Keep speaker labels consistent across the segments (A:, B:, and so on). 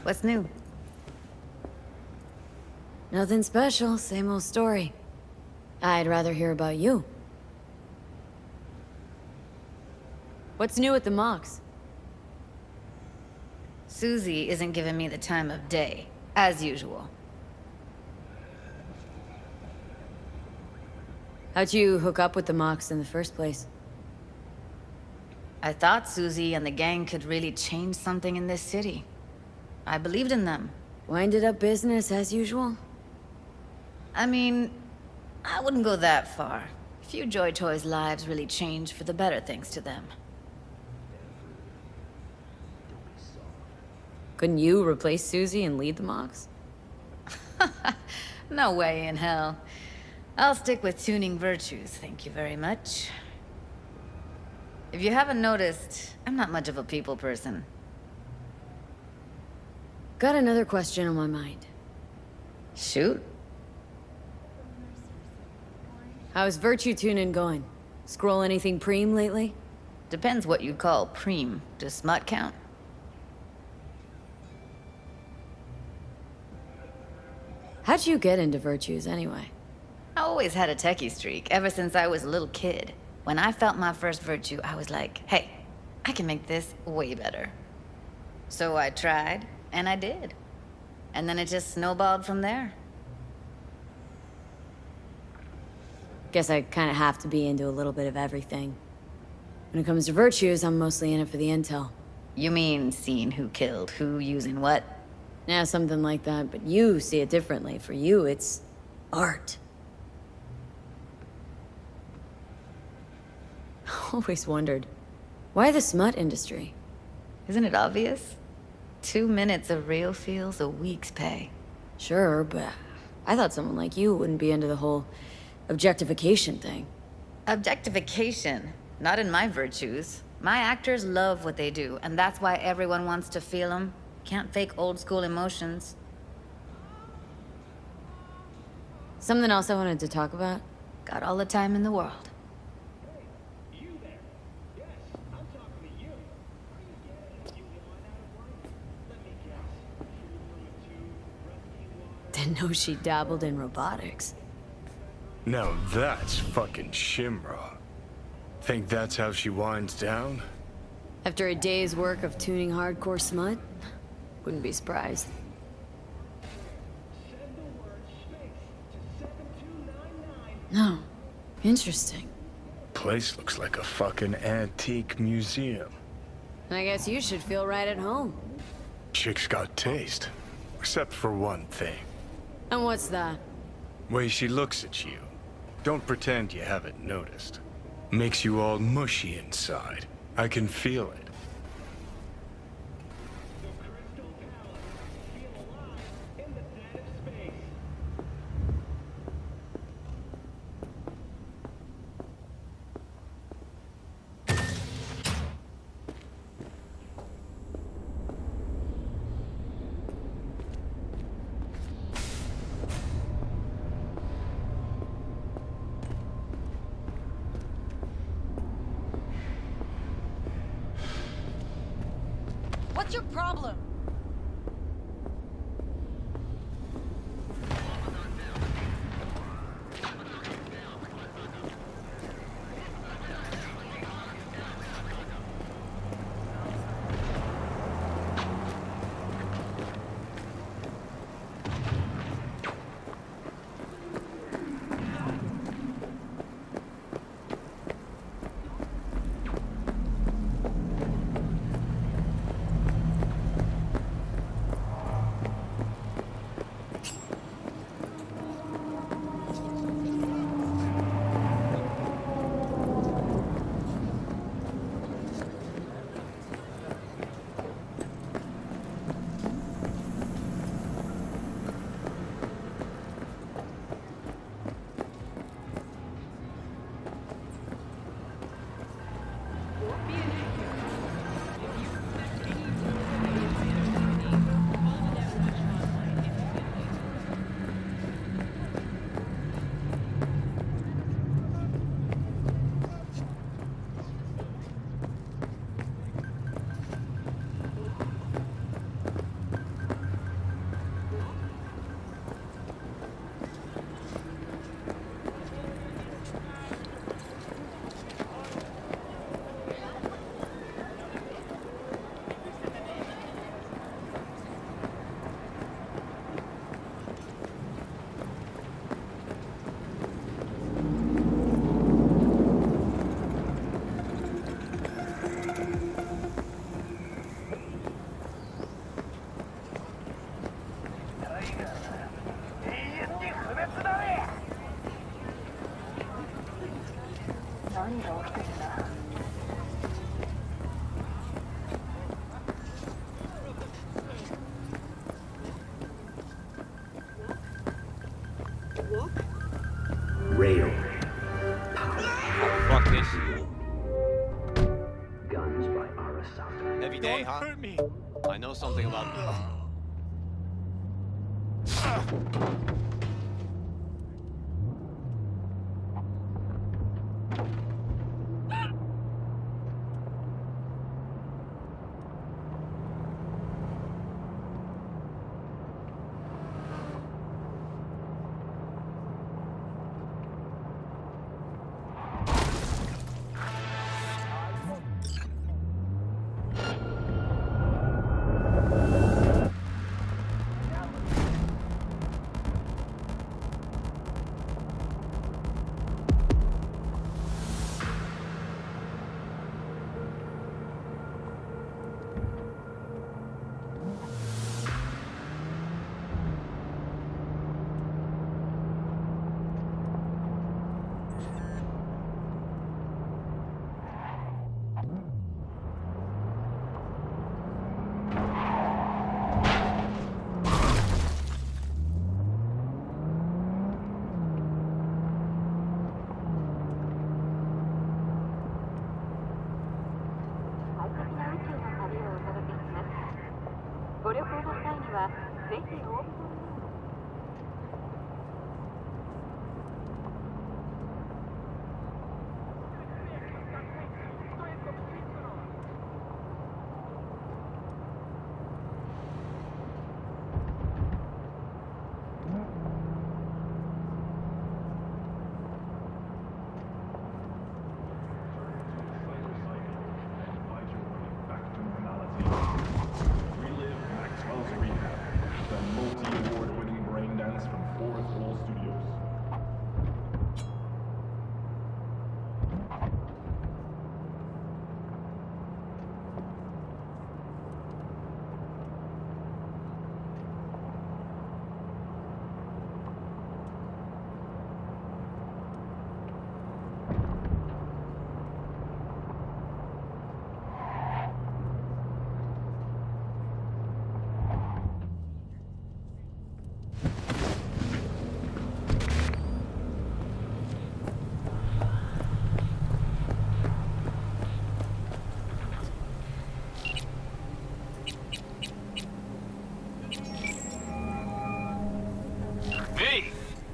A: What's new?
B: Nothing special, same old story. I'd rather hear about you. What's new at the Mox?
A: Susie isn't giving me the time of day, as usual.
B: How'd you hook up with the Mox in the first place?
A: I thought Susie and the gang could really change something in this city. I believed in them.
B: Winded up business as usual?
A: I mean, I wouldn't go that far. Few Joy Toys' lives really changed for the better thanks to them.
B: Couldn't you replace Susie and lead the Mox?
A: No way in hell. I'll stick with tuning virtues, thank you very much. If you haven't noticed, I'm not much of a people person.
B: Got another question on my mind.
A: Shoot.
B: How's virtue tuning going? Scroll anything preem lately?
A: Depends what you call preem. Does smut count?
B: How'd you get into virtues anyway?
A: I always had a techie streak, ever since I was a little kid. When I felt my first virtue, I was like, hey, I can make this way better. So I tried, and I did. And then it just snowballed from there.
B: Guess I kinda have to be into a little bit of everything. When it comes to virtues, I'm mostly in it for the intel.
A: You mean seeing who killed who using what?
B: Yeah, something like that, but you see it differently. For you, it's art. Always wondered, why the smut industry?
A: Isn't it obvious? 2 minutes of real feels a week's pay.
B: Sure, but I thought someone like you wouldn't be into the whole objectification thing.
A: Objectification? Not in my virtues. My actors love what they do, and that's why everyone wants to feel them. Can't fake old school emotions.
B: Something else I wanted to talk about?
A: Got all the time in the world.
B: Didn't know she dabbled in robotics.
C: Now that's fucking Shimra. Think that's how she winds down?
B: After a day's work of tuning hardcore smut? Wouldn't be surprised. No. Interesting.
C: Place looks like a fucking antique museum.
B: I guess you should feel right at home.
C: Chick's got taste. Except for one thing.
B: And what's that?
C: Way she looks at you. Don't pretend you haven't noticed. Makes you all mushy inside. I can feel it.
A: What's your problem?
C: at me!
D: I know something about...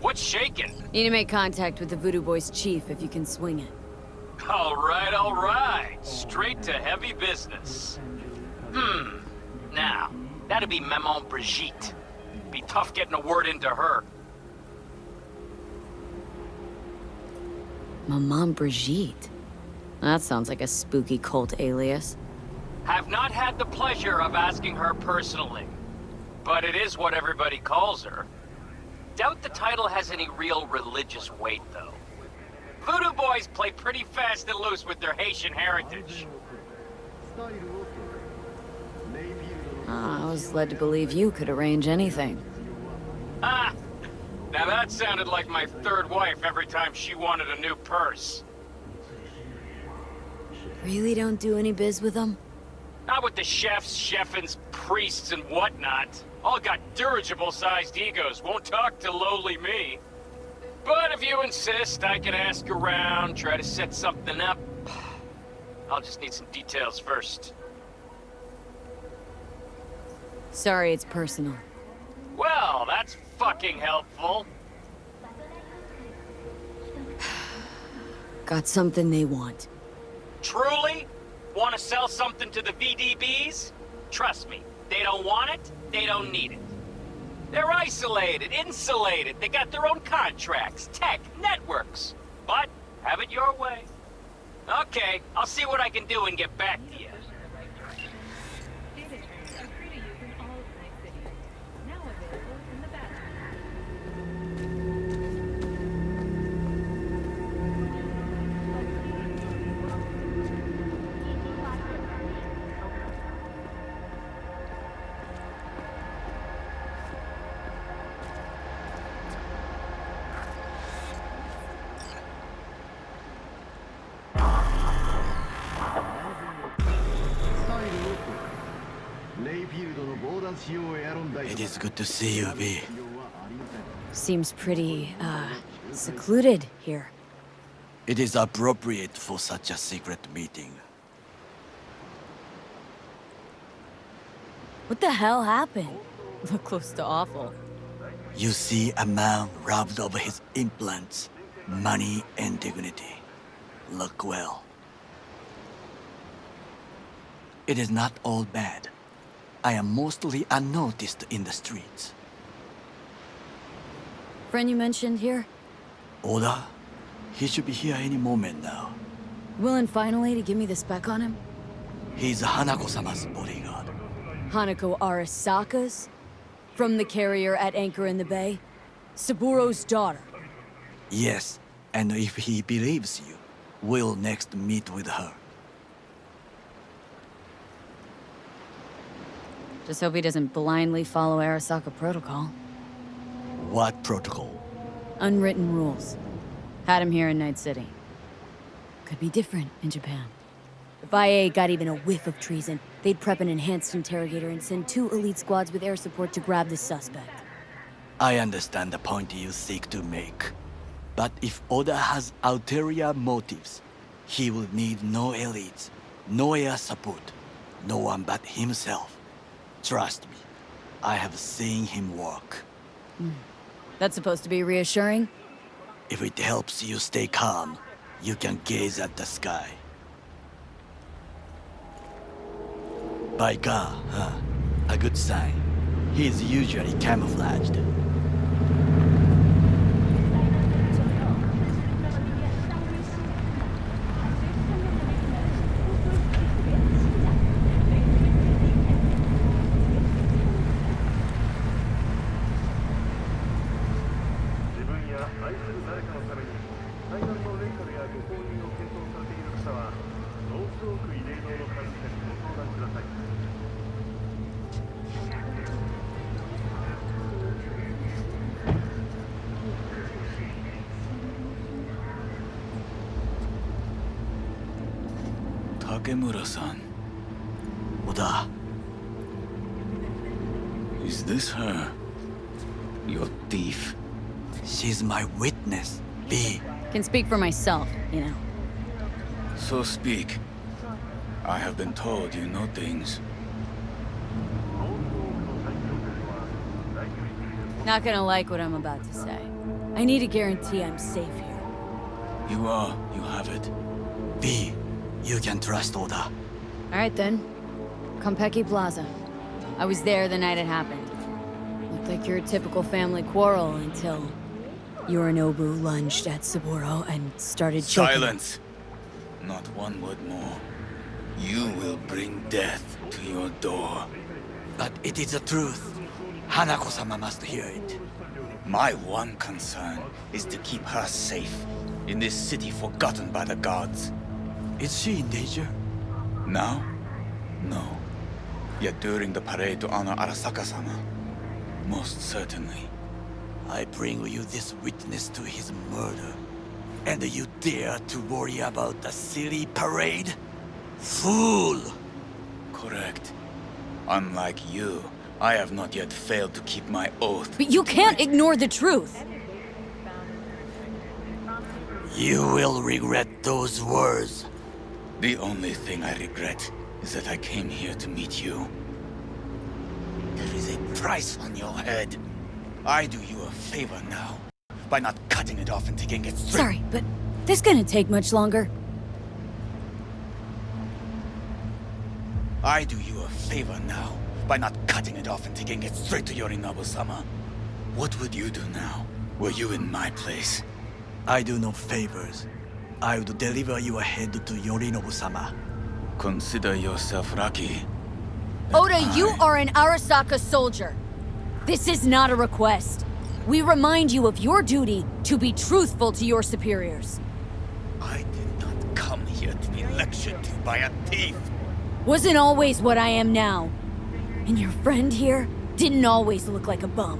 E: What's shaking?
B: Need to make contact with the Voodoo Boys chief if you can swing it.
E: All right. Straight to heavy business. Now, that'd be Maman Brigitte. Be tough getting a word into her.
B: Maman Brigitte? That sounds like a spooky cult alias.
E: Have not had the pleasure of asking her personally, but it is what everybody calls her. Doubt the title has any real religious weight, though. Voodoo Boys play pretty fast and loose with their Haitian heritage.
B: I was led to believe you could arrange anything.
E: Ah! Now that sounded like my third wife every time she wanted a new purse.
B: Really don't do any biz with them?
E: Not with the chefs, cheffins, priests, and whatnot. All got dirigible-sized egos, won't talk to lowly me. But if you insist, I can ask around, try to set something up. I'll just need some details first.
B: Sorry, it's personal.
E: Well, that's fucking helpful.
B: Got something they want.
E: Truly? Want to sell something to the VDBs? Trust me, they don't want it, they don't need it. They're isolated, insulated, they got their own contracts, tech, networks. But, have it your way. Okay, I'll see what I can do and get back to you.
D: It is good to see you, V.
B: Seems pretty, secluded here.
D: It is appropriate for such a secret meeting.
B: What the hell happened? Look close to awful.
D: You see a man robbed of his implants, money and dignity. Look well. It is not all bad. I am mostly unnoticed in the streets.
B: Friend you mentioned here?
D: Oda? He should be here any moment now.
B: Willing finally to give me the spec on him?
D: He's Hanako-sama's bodyguard.
B: Hanako Arasaka's? From the carrier at anchor in the bay? Saburo's daughter.
D: Yes, and if he believes you, we'll next meet with her.
B: Just hope he doesn't blindly follow Arasaka protocol.
D: What protocol?
B: Unwritten rules. Had him here in Night City. Could be different in Japan. If IA got even a whiff of treason, they'd prep an enhanced interrogator and send 2 elite squads with air support to grab the suspect.
D: I understand the point you seek to make. But if Oda has ulterior motives, he will need no elites, no air support, no one but himself. Trust me, I have seen him work.
B: That's supposed to be reassuring?
D: If it helps you stay calm, you can gaze at the sky. By God, huh? A good sign. He is usually camouflaged.
C: Takemura-san.
D: Oda,
C: Is this her? Your thief?
D: she's my witness. V.
B: Can speak for myself, you know.
C: So speak. I have been told you know things.
B: Not gonna like what I'm about to say. I need a guarantee I'm safe here.
C: You are. You have it.
D: V. You can trust Oda.
B: Alright then. Konpeki Plaza. I was there the night it happened. Looked like your typical family quarrel until Yorinobu lunged at Saburo and started choking.
C: Silence! Not one word more. You will bring death to your door.
D: But it is the truth. Hanako-sama must hear it.
C: My one concern is to keep her safe in this city forgotten by the gods.
D: Is she in danger?
C: Now? No. Yet during the parade to honor Arasaka-sama, most certainly.
D: I bring you this witness to his murder. And you dare to worry about the silly parade? Fool!
C: Correct. Unlike you, I have not yet failed to keep my oath.
B: But you can't ignore the truth!
D: You will regret those words.
C: The only thing I regret is that I came here to meet you. There is a price on your head. I do you a favor now, by not cutting it off and taking it straight.
B: Sorry, but this gonna take much longer.
C: I do you a favor now, by not cutting it off and taking it straight to Yorinobu-sama. What would you do now, were you in my place?
D: I do no favors. I would deliver your head to Yorinobu-sama.
C: Consider yourself lucky.
B: Oda, you are an Arasaka soldier. This is not a request. We remind you of your duty to be truthful to your superiors.
C: I did not come here to be lectured to by a thief.
B: Wasn't always what I am now. And your friend here didn't always look like a bum.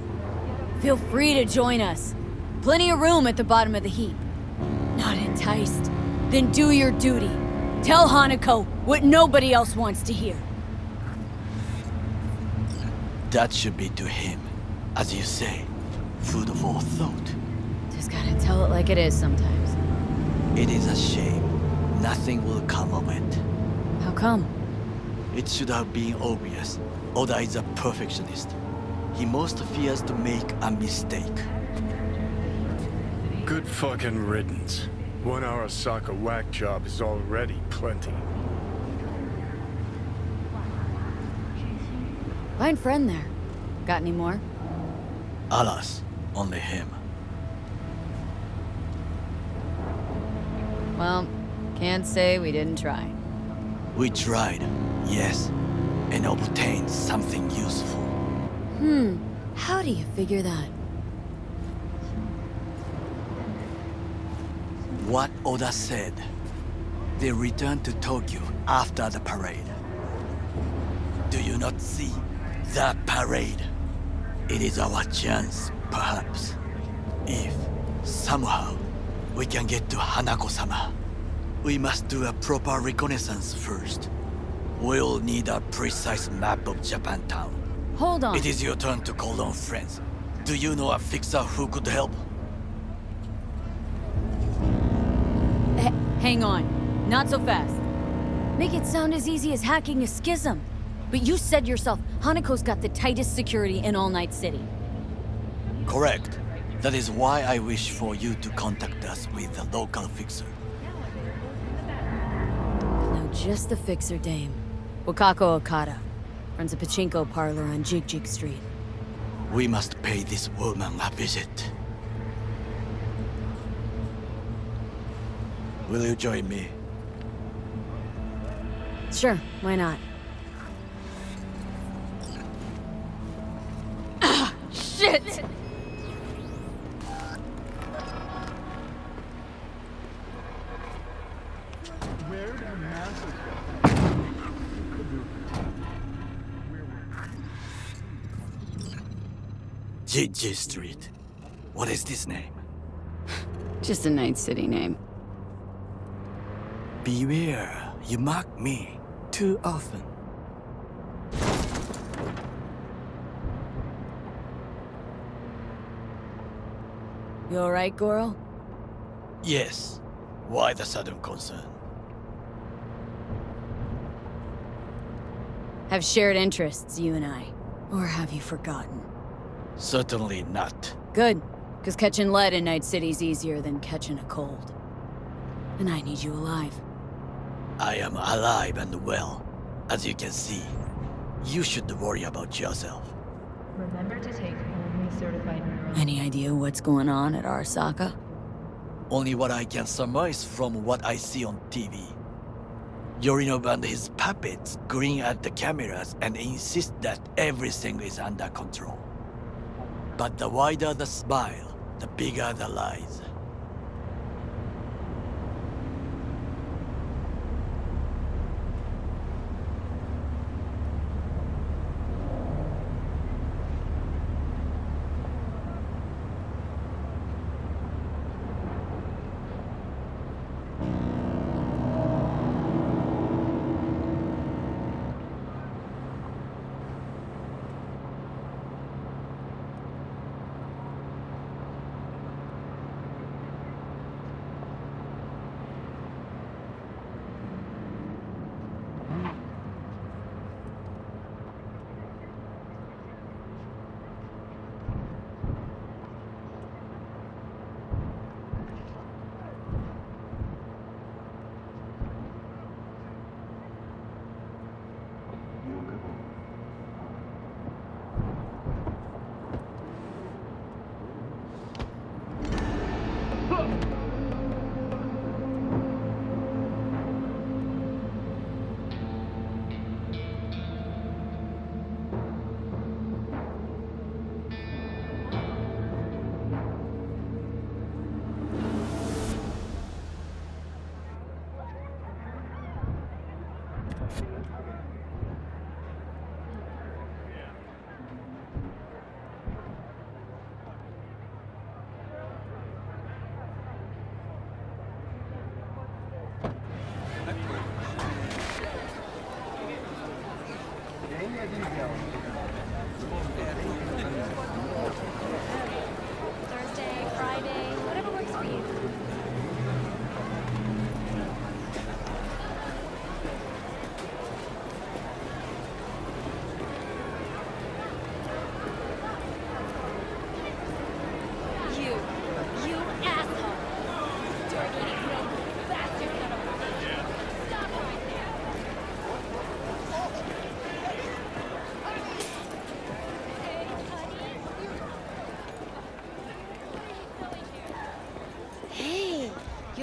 B: Feel free to join us. Plenty of room at the bottom of the heap. Not enticed? Then do your duty. Tell Hanako what nobody else wants to hear.
D: That should be to him. As you say, food for thought.
B: Just gotta tell it like it is sometimes.
D: It is a shame. Nothing will come of it.
B: How come?
D: It should have been obvious. Oda is a perfectionist. He most fears to make a mistake.
F: Good fucking riddance. 1 Arasaka whack job is already plenty.
B: Fine friend there. Got any more?
D: Alas, only him.
B: Well, can't say we didn't try.
D: We tried, yes, and obtained something useful.
B: How do you figure that?
D: What Oda said. They returned to Tokyo after the parade. Do you not see the parade? It is our chance, perhaps. If, somehow, we can get to Hanako-sama. We must do a proper reconnaissance first. We'll need a precise map of Japantown.
B: Hold on.
D: It is your turn to call on friends. Do you know a fixer who could help?
B: Hang on. Not so fast. Make it sound as easy as hacking a schism. But you said yourself, Hanako's got the tightest security in All Night City.
D: Correct. That is why I wish for you to contact us with the local fixer.
B: No, just the fixer dame. Wakako Okada. Runs a pachinko parlor on Jig Street.
D: We must pay this woman a visit. Will you join me?
B: Sure, why not? Shit!
D: Jiji Street. What is this name?
B: Just a Night City name.
D: Beware, you mock me too often.
B: You alright, Goro?
D: Yes. Why the sudden concern?
B: Have shared interests, you and I. Or have you forgotten?
D: Certainly not.
B: Good, because catching lead in Night City's easier than catching a cold. And I need you alive.
D: I am alive and well, as you can see. You should worry about yourself.
G: Remember to take only certified neuro.
B: Any idea what's going on at Arasaka?
D: Only what I can surmise from what I see on TV. Yorinobu and his puppets grin at the cameras and insist that everything is under control. But the wider the smile, the bigger the lies.
G: Thursday, Friday, whatever works for you.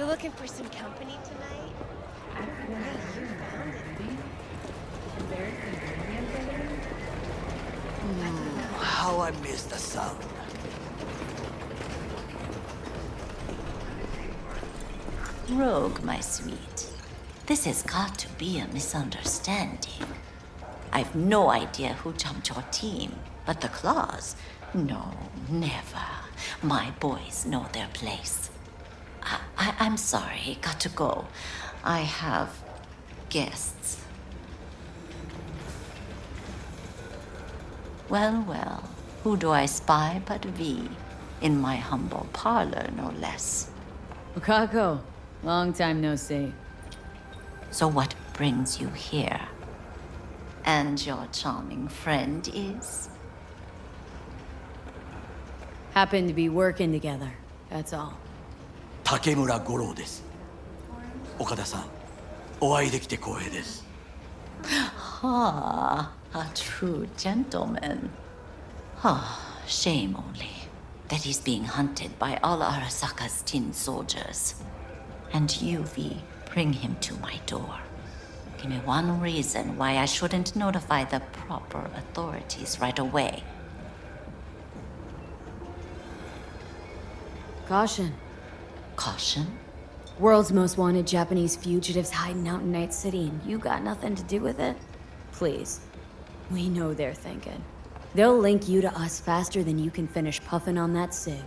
G: You looking for some company tonight? Hey, you found it.
D: How I miss the sound.
H: Rogue, my sweet. This has got to be a misunderstanding. I've no idea who jumped your team, but the Claws? No, never. My boys know their place. I'm sorry, got to go. I have guests. Well, well, who do I spy but V? In my humble parlor, no less.
B: Okako, long time no see.
H: So what brings you here? And your charming friend is?
B: Happen to be working together, that's all.
D: 竹村五郎です。岡田さん、お会いできて光栄です。
H: Ah, a true gentleman. Ah, shame only that he's being hunted by all Arasaka's tin soldiers. And you, V, bring him to my door. Give me one reason why I shouldn't notify the proper authorities right away.
B: Caution.
H: Caution?
B: World's most wanted Japanese fugitives hiding out in Night City, and you got nothing to do with it? Please. We know they're thinking. They'll link you to us faster than you can finish puffing on that cig.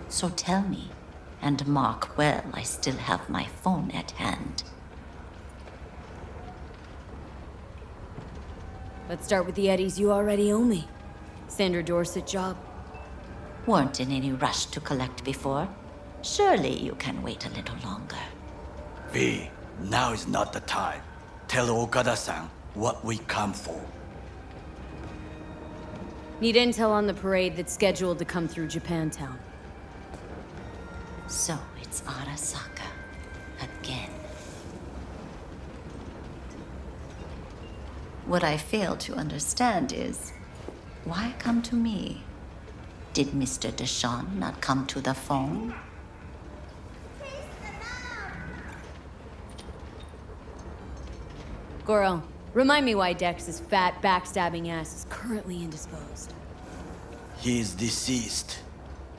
H: So tell me, and mark well I still have my phone at hand.
B: Let's start with the eddies you already owe me. Sandra Dorset job.
H: Weren't in any rush to collect before. Surely you can wait a little longer.
D: V, now is not the time. Tell Okada-san what we come for.
B: Need intel on the parade that's scheduled to come through Japantown.
H: So it's Arasaka again. What I fail to understand is, why come to me? Did Mr. Deshawn not come to the phone?
B: Goro, remind me why Dex's fat, backstabbing ass is currently indisposed.
D: He is deceased.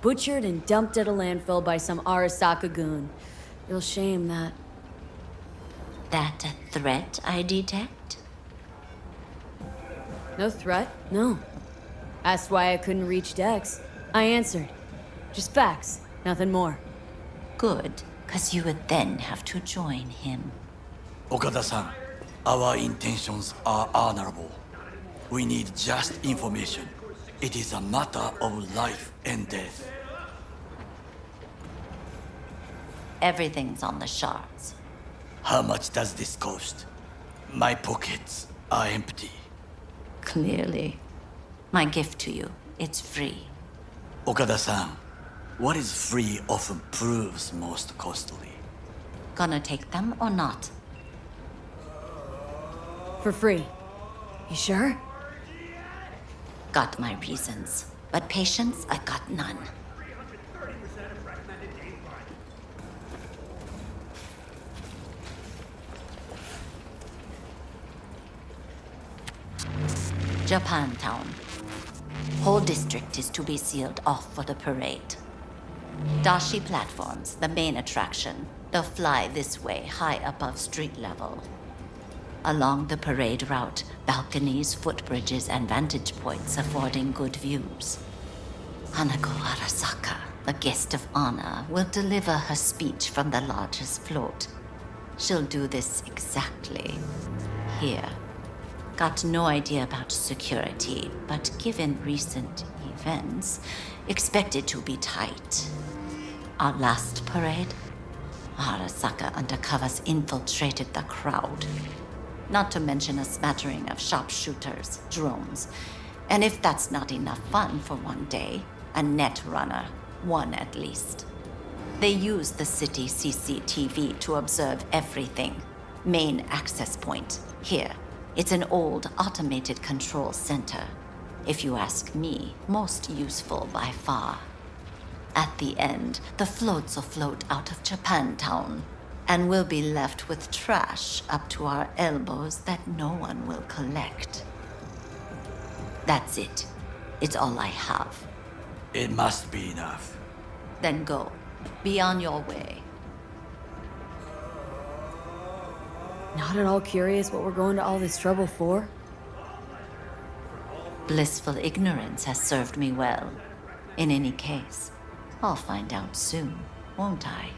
B: Butchered and dumped at a landfill by some Arasaka goon. Real shame that.
H: That a threat I detect?
B: No threat, no. Asked why I couldn't reach Dex. I answered. Just facts, nothing more.
H: Good, because you would then have to join him.
D: Okada-san, our intentions are honorable. We need just information. It is a matter of life and death.
H: Everything's on the shards.
D: How much does this cost? My pockets are empty.
H: Clearly. My gift to you, it's free.
D: Okada-san, what is free often proves most costly.
H: Gonna take them or not?
B: For free. You sure?
H: Got my reasons, but patience, I got none. Japantown. Whole district is to be sealed off for the parade. Dashi platforms, the main attraction. They'll fly this way, high above street level. Along the parade route, balconies, footbridges, and vantage points affording good views. Hanako Arasaka, the guest of honor, will deliver her speech from the largest float. She'll do this exactly here. Got no idea about security, but given recent events, expected to be tight. Our last parade, Arasaka undercovers infiltrated the crowd. Not to mention a smattering of sharpshooters, drones, and if that's not enough fun for one day, a net runner, one at least. They use the city CCTV to observe everything. Main access point, here. It's an old automated control center. If you ask me, most useful by far. At the end, the floats will float out of Japantown, and we'll be left with trash up to our elbows that no one will collect. That's it. It's all I have.
D: It must be enough.
H: Then go. Be on your way.
B: Not at all curious what we're going to all this trouble for?
H: Blissful ignorance has served me well. In any case, I'll find out soon, won't I?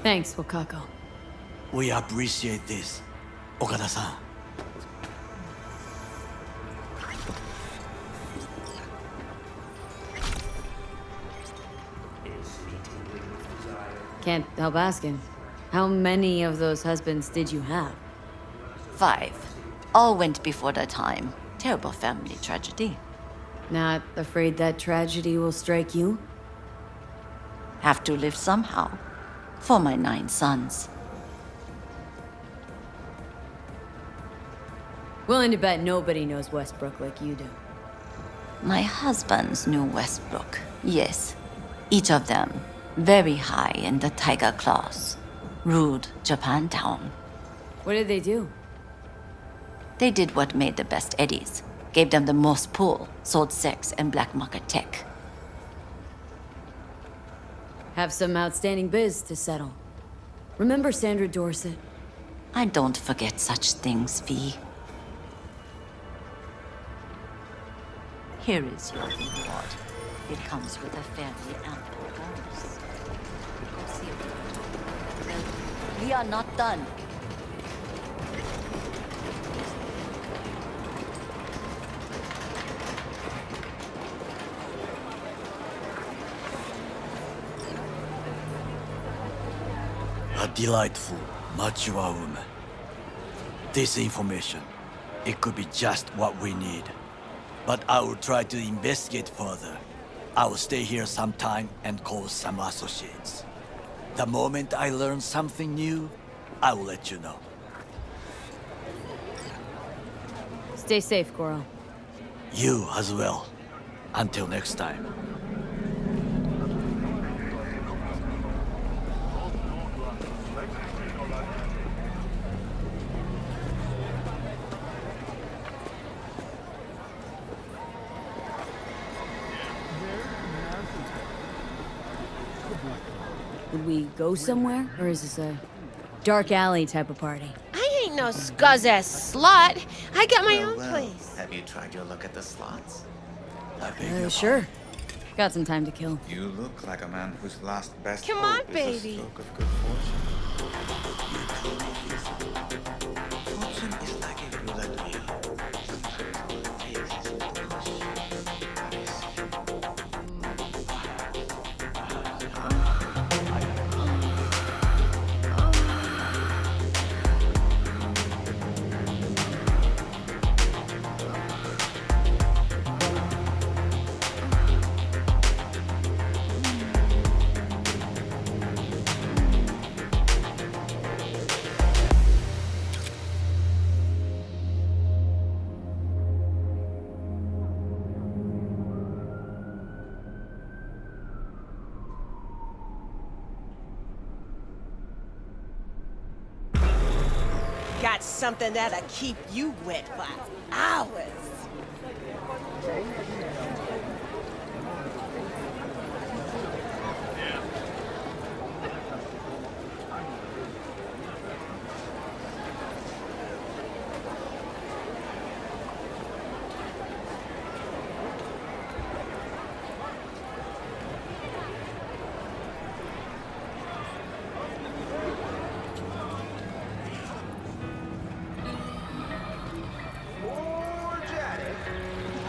B: Thanks, Wakako.
D: We appreciate this, Okada-san.
B: Can't help asking. How many of those husbands did you have?
H: 5. All went before their time. Terrible family tragedy.
B: Not afraid that tragedy will strike you?
H: Have to live somehow. For my 9 sons.
B: Willing to bet nobody knows Westbrook like you do.
H: My husbands knew Westbrook, yes. Each of them very high in the tiger claws. Ruled Japantown.
B: What did they do?
H: They did what made the best eddies. Gave them the most pull, sold sex and black market tech.
B: Have some outstanding biz to settle. Remember Sandra Dorset?
H: I don't forget such things, V. Here is your reward. It comes with a fairly ample bonus. Go see what you're doing. We are not done.
D: A delightful, mature woman. This information, it could be just what we need. But I will try to investigate further. I will stay here some time and call some associates. The moment I learn something new, I will let you know.
B: Stay safe, Goro.
D: You as well. Until next time.
B: Would we go somewhere? Or is this a dark alley type of party?
I: I ain't no scuzz-ass slut. I got my own
J: Well,
I: place.
J: have you tried your luck at the slots?
D: I beg your
B: Sure. Got some time to kill.
J: You look like a man whose last best
I: Come
J: hope
I: on,
J: is a
I: baby.
J: stroke of good fortune. Fortune is like a roulette wheel.
I: Got something that'll keep you wet for hours.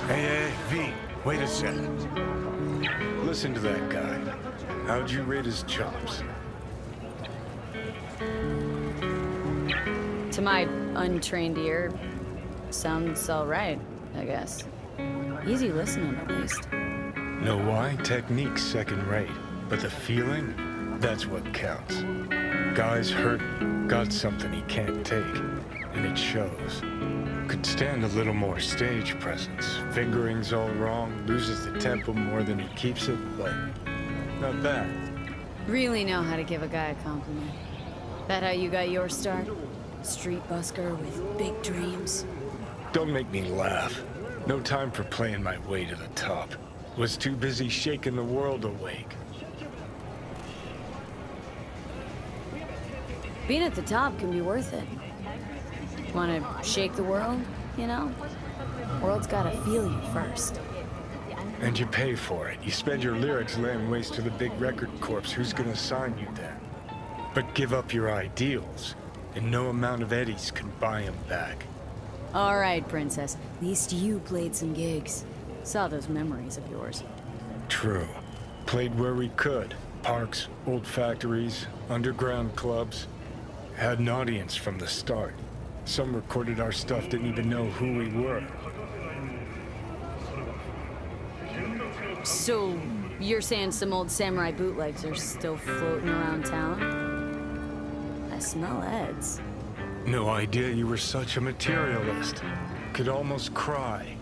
F: Hey, V, wait a second. Listen to that guy. How'd you rate his chops?
B: To my untrained ear, sounds alright, I guess. Easy listening, at least.
F: Know why? Technique's second rate. But the feeling, that's what counts. Guy's hurt, got something he can't take. And it shows. Could stand a little more stage presence. Fingering's all wrong, loses the tempo more than he keeps it, but not bad.
B: Really know how to give a guy a compliment. That how you got your start? Street busker with big dreams?
F: Don't make me laugh. No time for playing my way to the top. Was too busy shaking the world awake.
B: Being at the top can be worth it. Want to shake the world, you know? World's gotta feel you first.
F: And you pay for it. You spend your lyrics laying waste to the big record corps. Who's gonna sign you then? But give up your ideals, and no amount of eddies can buy them back.
B: All right, Princess. At least you played some gigs. Saw those memories of yours.
F: True. Played where we could. Parks, old factories, underground clubs. Had an audience from the start. Some recorded our stuff, didn't even know who we were.
B: So, you're saying some old samurai bootlegs are still floating around town? I smell ads.
F: No idea you were such a materialist. Could almost cry.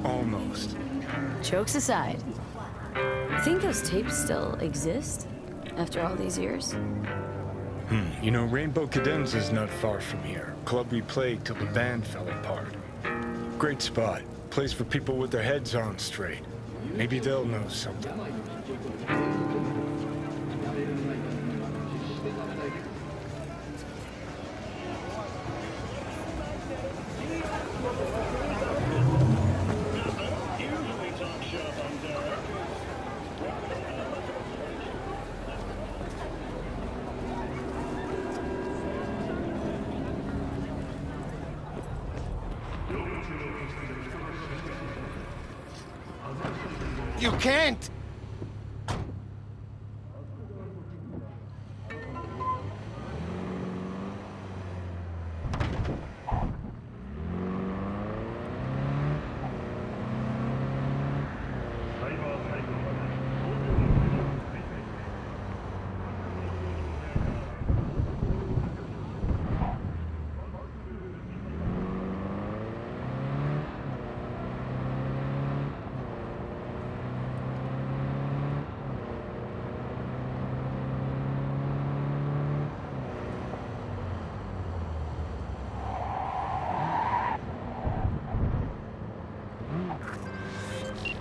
F: Almost.
B: Jokes aside, you think those tapes still exist after all these years?
F: You know, Rainbow Cadenzas not far from here. Club we played till the band fell apart. Great spot. Place for people with their heads on straight. Maybe they'll know something.
C: You can't!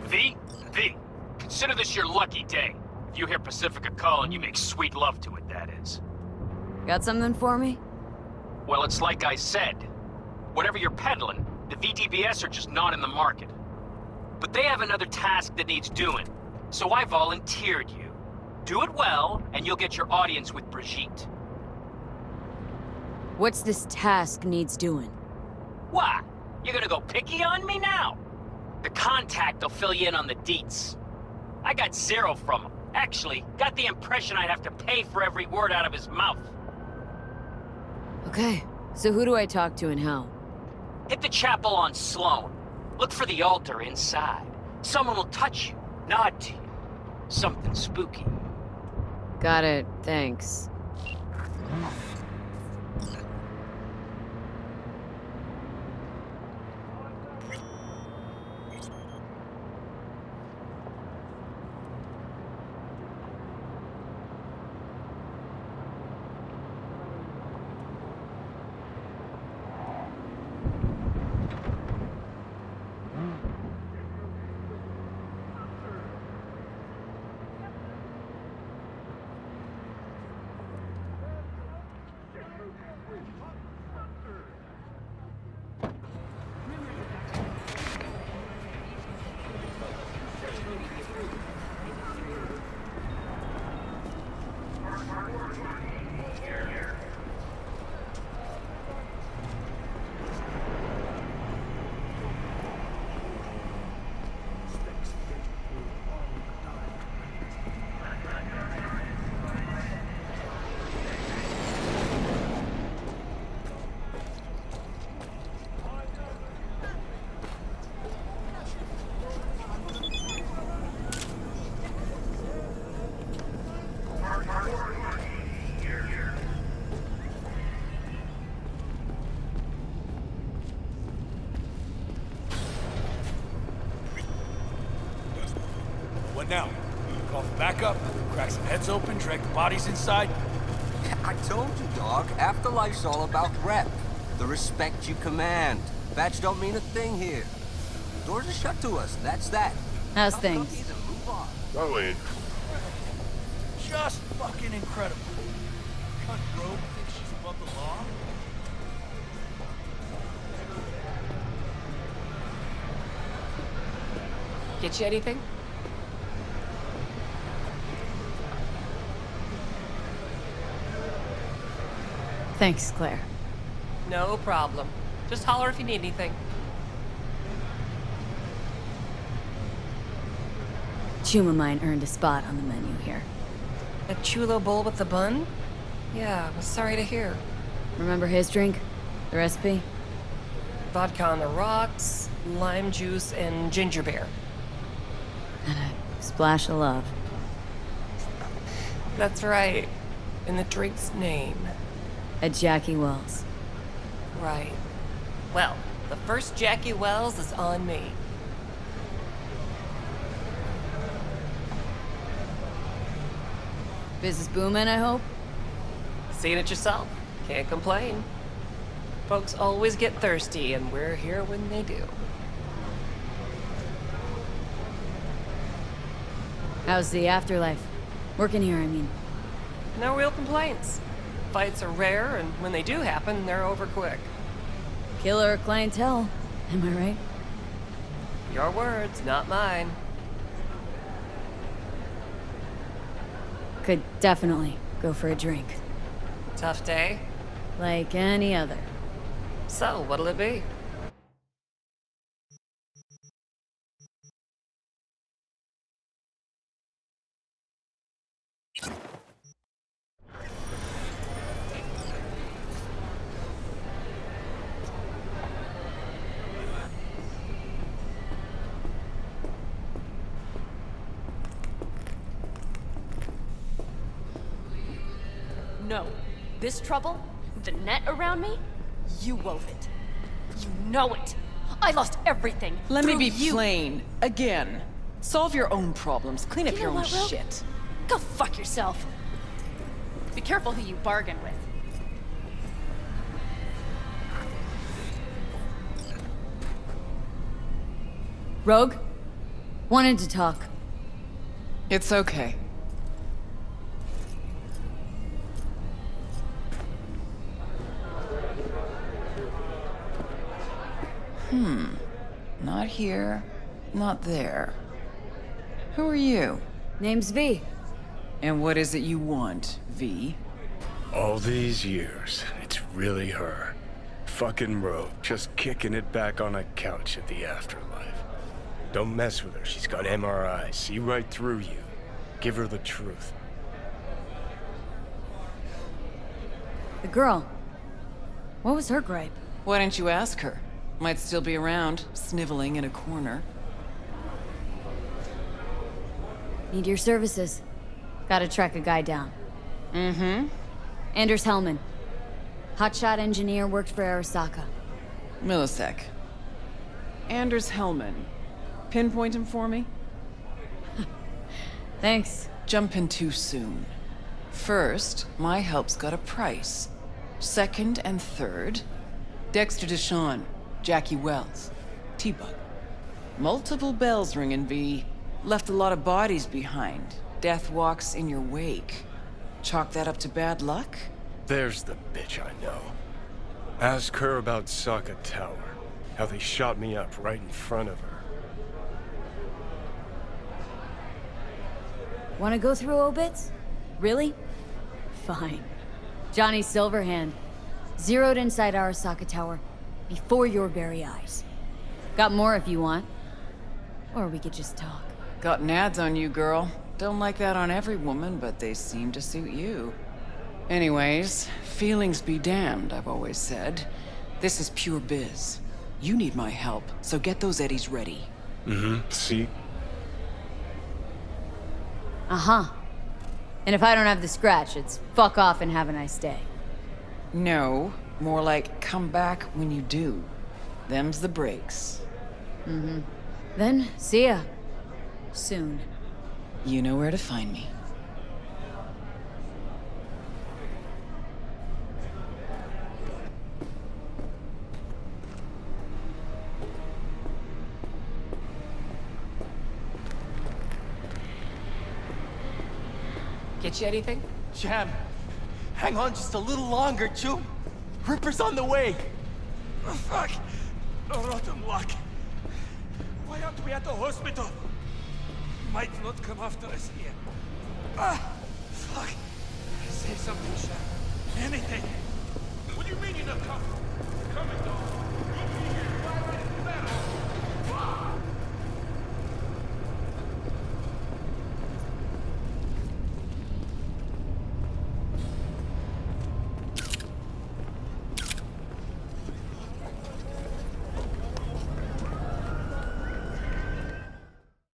E: V, consider this your lucky day. If you hear Pacifica calling, you make sweet love to it, that is.
B: Got something for me?
E: Well, it's like I said. Whatever you're peddling, the VDBS are just not in the market. But they have another task that needs doing, so I volunteered you. Do it well, and you'll get your audience with Brigitte.
B: What's this task needs doing?
E: What? You're gonna go picky on me now? The contact will fill you in on the deets. I got 0 from him. Actually, got the impression I'd have to pay for every word out of his mouth.
B: Okay, so who do I talk to and how?
E: Hit the chapel on Sloan. Look for the altar inside. Someone will touch you, nod to you. Something spooky.
B: Got it, thanks.
K: What now? Call for backup, crack some heads open, drag the bodies inside?
L: I told you, dog. Afterlife's all about rep. The respect you command. Badge don't mean a thing here. Doors are shut to us, that's that.
B: How's things?
K: Going. Just fucking incredible. Cunt rogue thinks she's above the law?
M: Get you anything?
B: Thanks, Claire.
M: No problem. Just holler if you need anything.
B: Chuma mine earned a spot on the menu here.
M: A chulo bowl with the bun? Yeah, was sorry to hear.
B: Remember his drink? The recipe?
M: Vodka on the rocks, lime juice, and ginger beer.
B: And a splash of love.
M: That's right. In the drink's name.
B: At Jackie Wells.
M: Right. Well, the first Jackie Wells is on me.
B: Business booming, I hope?
M: Seen it yourself. Can't complain. Folks always get thirsty, and we're here when they do.
B: How's the afterlife? Working here, I mean.
M: No real complaints. Fights are rare, and when they do happen, they're over quick.
B: Killer clientele, am I right?
M: Your words, not mine.
B: Could definitely go for a drink.
M: Tough day?
B: Like any other.
M: So, what'll it be?
G: No. This trouble? The net around me? You wove it. You know it. I lost everything.
N: Let me
G: through
N: be
G: you.
N: plain. Again. Solve your own problems. Clean up
G: You
N: your
G: know
N: own
G: what, Rogue?
N: shit.
G: Go fuck yourself. Be careful who you bargain with.
B: Rogue? Wanted to talk.
N: It's okay.
O: Not here, not there. Who are you?
B: Name's V.
O: And what is it you want, V?
F: All these years, it's really her. Fucking Rogue, just kicking it back on a couch at the afterlife. Don't mess with her, she's got MRI, see right through you. Give her the truth.
B: The girl. What was her gripe?
O: Why didn't you ask her? Might still be around, sniveling in a corner.
B: Need your services. Gotta track a guy down. Anders Hellman. Hotshot engineer, worked for Arasaka.
O: Millisec. Anders Hellman. Pinpoint him for me?
B: Thanks.
O: Jumping too soon. First, my help's got a price. Second and third, Dexter Deshawn, Jackie Wells, T-Bug. Multiple bells ringing, V. Left a lot of bodies behind. Death walks in your wake. Chalk that up to bad luck?
F: There's the bitch I know. Ask her about Sokka Tower. How they shot me up right in front of her.
B: Wanna go through obits? Really? Fine. Johnny Silverhand. Zeroed inside Arasaka Tower. Before your very eyes. Got more if you want. Or we could just talk.
O: Got nads on you, girl. Don't like that on every woman, but they seem to suit you. Anyways, feelings be damned, I've always said. This is pure biz. You need my help, so get those eddies ready.
F: See?
B: Uh-huh. And if I don't have the scratch, it's fuck off and have a nice day.
O: No, more like come back when you do. Them's the breaks.
B: Then, see ya. Soon.
O: You know where to find me.
M: Get you anything?
K: Jam, hang on just a little longer, Chew. Ripper's on the way. Oh, fuck. Rotten luck. Why aren't we at the hospital? Might not come after us here. Ah, fuck. Say something, Sham. Anything. What do you mean you're not coming? Coming, dog.